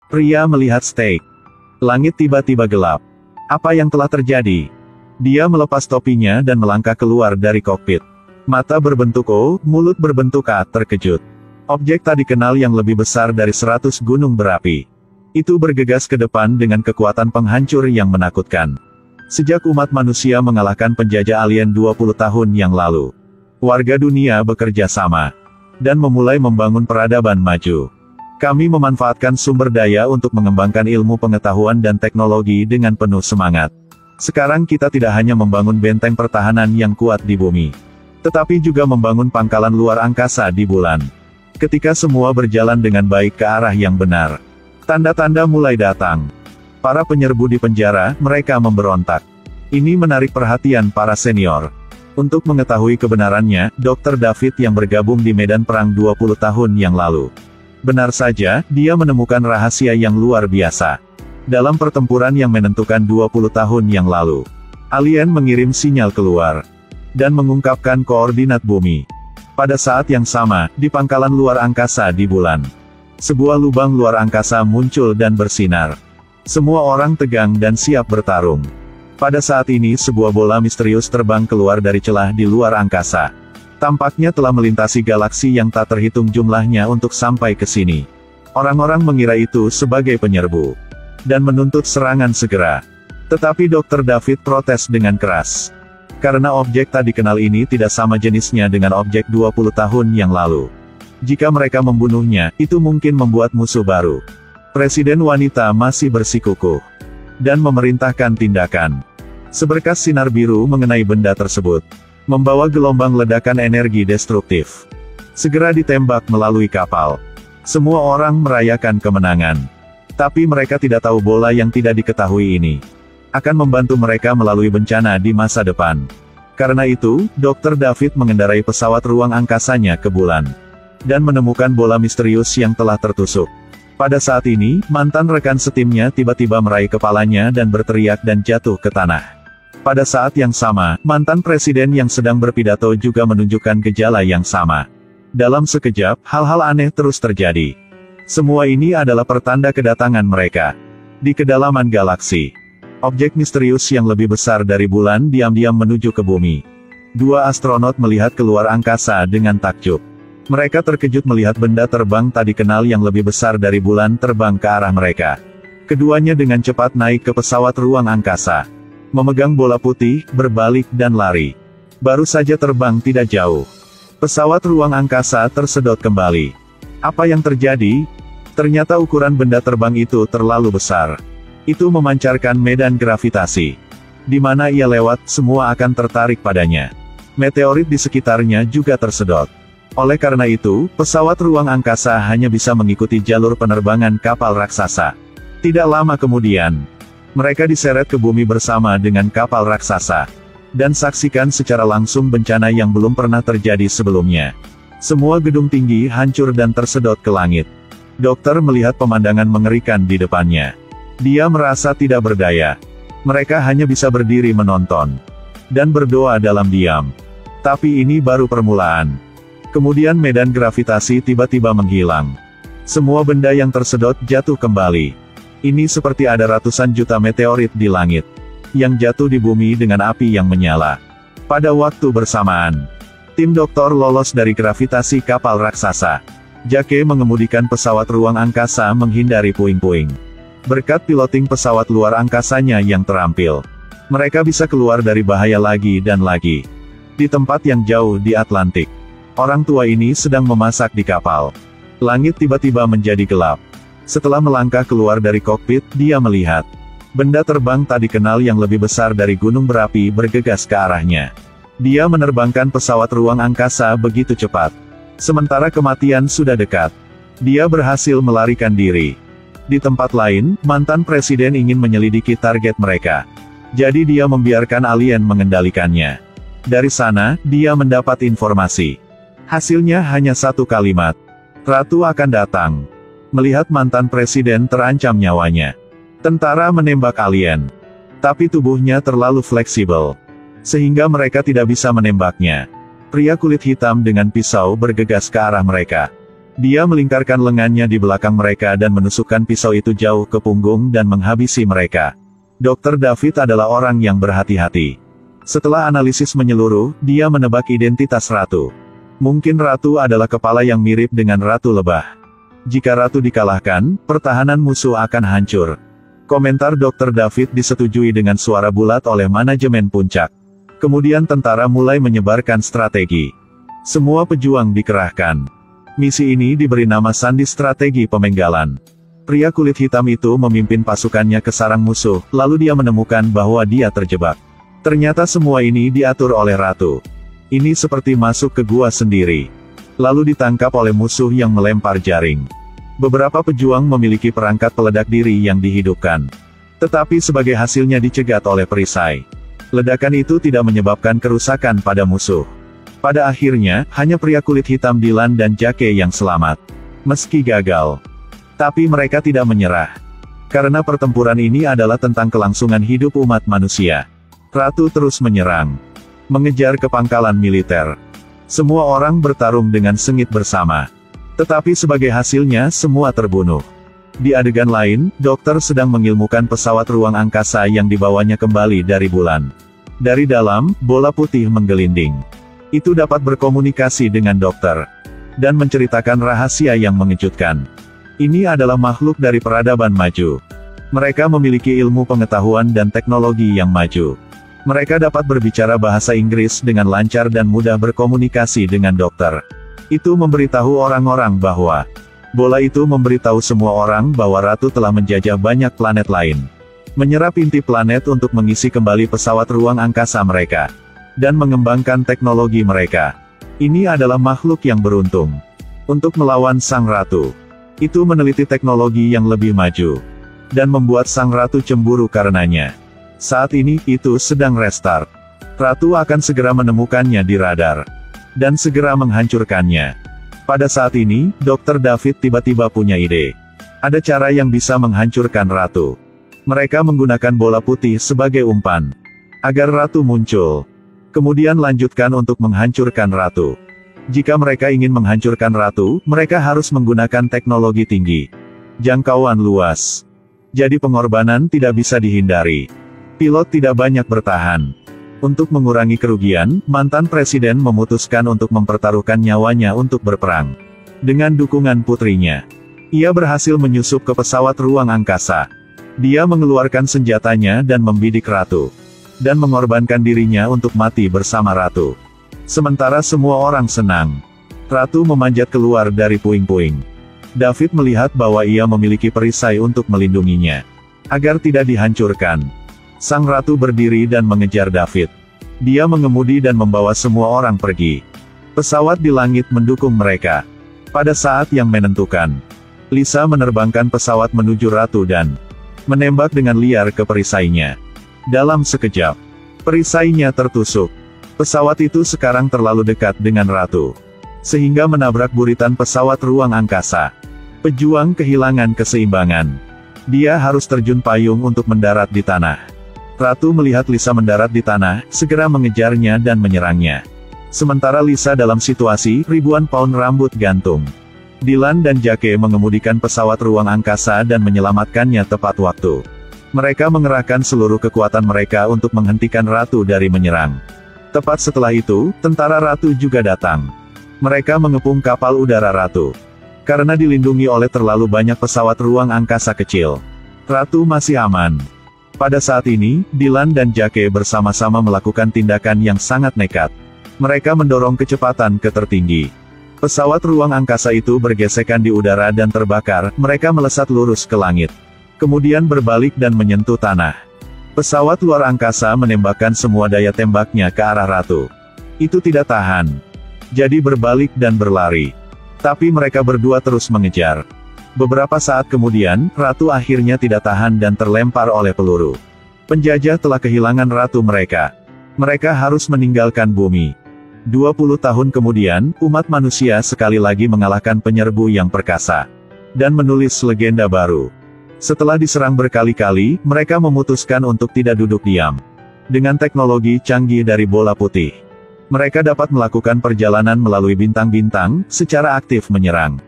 Pria melihat Steak. Langit tiba-tiba gelap. Apa yang telah terjadi? Dia melepas topinya dan melangkah keluar dari kokpit. Mata berbentuk O, mulut berbentuk A, terkejut. Objek tak dikenal yang lebih besar dari 100 gunung berapi. Itu bergegas ke depan dengan kekuatan penghancur yang menakutkan. Sejak umat manusia mengalahkan penjajah alien 20 tahun yang lalu, warga dunia bekerja sama dan memulai membangun peradaban maju. Kami memanfaatkan sumber daya untuk mengembangkan ilmu pengetahuan dan teknologi dengan penuh semangat. Sekarang kita tidak hanya membangun benteng pertahanan yang kuat di bumi, tetapi juga membangun pangkalan luar angkasa di bulan. Ketika semua berjalan dengan baik ke arah yang benar, tanda-tanda mulai datang. Para penyerbu di penjara, mereka memberontak. Ini menarik perhatian para senior. Untuk mengetahui kebenarannya, Dr. David yang bergabung di medan perang 20 tahun yang lalu. Benar saja, dia menemukan rahasia yang luar biasa. Dalam pertempuran yang menentukan 20 tahun yang lalu, alien mengirim sinyal keluar dan mengungkapkan koordinat bumi. Pada saat yang sama, di pangkalan luar angkasa di bulan, sebuah lubang luar angkasa muncul dan bersinar. Semua orang tegang dan siap bertarung. Pada saat ini sebuah bola misterius terbang keluar dari celah di luar angkasa. Tampaknya telah melintasi galaksi yang tak terhitung jumlahnya untuk sampai ke sini. Orang-orang mengira itu sebagai penyerbu dan menuntut serangan segera. Tetapi Dr. David protes dengan keras. Karena objek tak dikenal ini tidak sama jenisnya dengan objek 20 tahun yang lalu. Jika mereka membunuhnya, itu mungkin membuat musuh baru. Presiden wanita masih bersikukuh dan memerintahkan tindakan. Seberkas sinar biru mengenai benda tersebut, membawa gelombang ledakan energi destruktif. Segera ditembak melalui kapal. Semua orang merayakan kemenangan. Tapi mereka tidak tahu bola yang tidak diketahui ini akan membantu mereka melalui bencana di masa depan. Karena itu, Dr. David mengendarai pesawat ruang angkasanya ke bulan dan menemukan bola misterius yang telah tertusuk. Pada saat ini, mantan rekan setimnya tiba-tiba meraih kepalanya dan berteriak dan jatuh ke tanah. Pada saat yang sama, mantan presiden yang sedang berpidato juga menunjukkan gejala yang sama. Dalam sekejap, hal-hal aneh terus terjadi. Semua ini adalah pertanda kedatangan mereka. Di kedalaman galaksi, objek misterius yang lebih besar dari bulan diam-diam menuju ke bumi. Dua astronot melihat keluar angkasa dengan takjub. Mereka terkejut melihat benda terbang tak dikenal yang lebih besar dari bulan terbang ke arah mereka. Keduanya dengan cepat naik ke pesawat ruang angkasa, memegang bola putih, berbalik dan lari. Baru saja terbang tidak jauh, pesawat ruang angkasa tersedot kembali. Apa yang terjadi? Ternyata ukuran benda terbang itu terlalu besar. Itu memancarkan medan gravitasi. Di mana ia lewat, semua akan tertarik padanya. Meteorit di sekitarnya juga tersedot. Oleh karena itu, pesawat ruang angkasa hanya bisa mengikuti jalur penerbangan kapal raksasa. Tidak lama kemudian, mereka diseret ke bumi bersama dengan kapal raksasa, dan saksikan secara langsung bencana yang belum pernah terjadi sebelumnya. Semua gedung tinggi hancur dan tersedot ke langit. Dokter melihat pemandangan mengerikan di depannya. Dia merasa tidak berdaya. Mereka hanya bisa berdiri menonton dan berdoa dalam diam. Tapi ini baru permulaan. Kemudian medan gravitasi tiba-tiba menghilang. Semua benda yang tersedot jatuh kembali. Ini seperti ada ratusan juta meteorit di langit, yang jatuh di bumi dengan api yang menyala. Pada waktu bersamaan, tim dokter lolos dari gravitasi kapal raksasa. Jake mengemudikan pesawat ruang angkasa menghindari puing-puing. Berkat piloting pesawat luar angkasanya yang terampil, mereka bisa keluar dari bahaya lagi dan lagi. Di tempat yang jauh di Atlantik, orang tua ini sedang memasak di kapal. Langit tiba-tiba menjadi gelap. Setelah melangkah keluar dari kokpit, dia melihat benda terbang tak dikenal yang lebih besar dari gunung berapi bergegas ke arahnya. Dia menerbangkan pesawat ruang angkasa begitu cepat. Sementara kematian sudah dekat, dia berhasil melarikan diri. Di tempat lain, mantan presiden ingin menyelidiki target mereka. Jadi dia membiarkan alien mengendalikannya. Dari sana, dia mendapat informasi. Hasilnya hanya satu kalimat. Ratu akan datang. Melihat mantan presiden terancam nyawanya, tentara menembak alien. Tapi tubuhnya terlalu fleksibel, sehingga mereka tidak bisa menembaknya. Pria kulit hitam dengan pisau bergegas ke arah mereka. Dia melingkarkan lengannya di belakang mereka dan menusukkan pisau itu jauh ke punggung dan menghabisi mereka. Dr. David adalah orang yang berhati-hati. Setelah analisis menyeluruh, dia menebak identitas Ratu. Mungkin Ratu adalah kepala yang mirip dengan Ratu Lebah. Jika Ratu dikalahkan, pertahanan musuh akan hancur. Komentar Dr. David disetujui dengan suara bulat oleh manajemen puncak. Kemudian tentara mulai menyebarkan strategi. Semua pejuang dikerahkan. Misi ini diberi nama Sandi Strategi Pemenggalan. Pria kulit hitam itu memimpin pasukannya ke sarang musuh, lalu dia menemukan bahwa dia terjebak. Ternyata semua ini diatur oleh Ratu. Ini seperti masuk ke gua sendiri. Lalu ditangkap oleh musuh yang melempar jaring. Beberapa pejuang memiliki perangkat peledak diri yang dihidupkan. Tetapi sebagai hasilnya dicegat oleh perisai. Ledakan itu tidak menyebabkan kerusakan pada musuh. Pada akhirnya, hanya pria kulit hitam Dylan dan Jake yang selamat. Meski gagal. Tapi mereka tidak menyerah. Karena pertempuran ini adalah tentang kelangsungan hidup umat manusia. Ratu terus menyerang. Mengejar ke pangkalan militer. Semua orang bertarung dengan sengit bersama. Tetapi sebagai hasilnya semua terbunuh. Di adegan lain, dokter sedang mengilmukan pesawat ruang angkasa yang dibawanya kembali dari bulan. Dari dalam, bola putih menggelinding. Itu dapat berkomunikasi dengan dokter. Dan menceritakan rahasia yang mengejutkan. Ini adalah makhluk dari peradaban maju. Mereka memiliki ilmu pengetahuan dan teknologi yang maju. Mereka dapat berbicara bahasa Inggris dengan lancar dan mudah berkomunikasi dengan dokter. Itu memberitahu orang-orang bahwa bola itu memberitahu semua orang bahwa Ratu telah menjajah banyak planet lain. Menyerap inti planet untuk mengisi kembali pesawat ruang angkasa mereka. Dan mengembangkan teknologi mereka. Ini adalah makhluk yang beruntung. Untuk melawan Sang Ratu. Itu meneliti teknologi yang lebih maju. Dan membuat Sang Ratu cemburu karenanya. Saat ini, itu sedang restart. Ratu akan segera menemukannya di radar. Dan segera menghancurkannya. Pada saat ini, Dr. David tiba-tiba punya ide. Ada cara yang bisa menghancurkan Ratu. Mereka menggunakan bola putih sebagai umpan. Agar Ratu muncul. Kemudian lanjutkan untuk menghancurkan Ratu. Jika mereka ingin menghancurkan Ratu, mereka harus menggunakan teknologi tinggi. Jangkauan luas. Jadi pengorbanan tidak bisa dihindari. Pilot tidak banyak bertahan. Untuk mengurangi kerugian, mantan presiden memutuskan untuk mempertaruhkan nyawanya untuk berperang. Dengan dukungan putrinya. Ia berhasil menyusup ke pesawat ruang angkasa. Dia mengeluarkan senjatanya dan membidik Ratu. Dan mengorbankan dirinya untuk mati bersama Ratu. Sementara semua orang senang. Ratu memanjat keluar dari puing-puing. David melihat bahwa ia memiliki perisai untuk melindunginya. Agar tidak dihancurkan. Sang Ratu berdiri dan mengejar David. Dia mengemudi dan membawa semua orang pergi. Pesawat di langit mendukung mereka. Pada saat yang menentukan. Lisa menerbangkan pesawat menuju Ratu dan menembak dengan liar ke perisainya. Dalam sekejap, perisainya tertusuk. Pesawat itu sekarang terlalu dekat dengan Ratu. Sehingga menabrak buritan pesawat ruang angkasa. Pejuang kehilangan keseimbangan. Dia harus terjun payung untuk mendarat di tanah. Ratu melihat Lisa mendarat di tanah, segera mengejarnya dan menyerangnya. Sementara Lisa dalam situasi ribuan pound rambut gantung. Dylan dan Jake mengemudikan pesawat ruang angkasa dan menyelamatkannya tepat waktu. Mereka mengerahkan seluruh kekuatan mereka untuk menghentikan Ratu dari menyerang. Tepat setelah itu, tentara Ratu juga datang. Mereka mengepung kapal udara Ratu. Karena dilindungi oleh terlalu banyak pesawat ruang angkasa kecil. Ratu masih aman. Pada saat ini, Dylan dan Jake bersama-sama melakukan tindakan yang sangat nekat. Mereka mendorong kecepatan ke tertinggi. Pesawat ruang angkasa itu bergesekan di udara dan terbakar, mereka melesat lurus ke langit. Kemudian berbalik dan menyentuh tanah. Pesawat luar angkasa menembakkan semua daya tembaknya ke arah Ratu. Itu tidak tahan. Jadi berbalik dan berlari. Tapi mereka berdua terus mengejar. Beberapa saat kemudian, Ratu akhirnya tidak tahan dan terlempar oleh peluru. Penjajah telah kehilangan Ratu mereka. Mereka harus meninggalkan bumi. 20 tahun kemudian, umat manusia sekali lagi mengalahkan penyerbu yang perkasa. Dan menulis legenda baru. Setelah diserang berkali-kali, mereka memutuskan untuk tidak duduk diam. Dengan teknologi canggih dari bola putih. Mereka dapat melakukan perjalanan melalui bintang-bintang, secara aktif menyerang.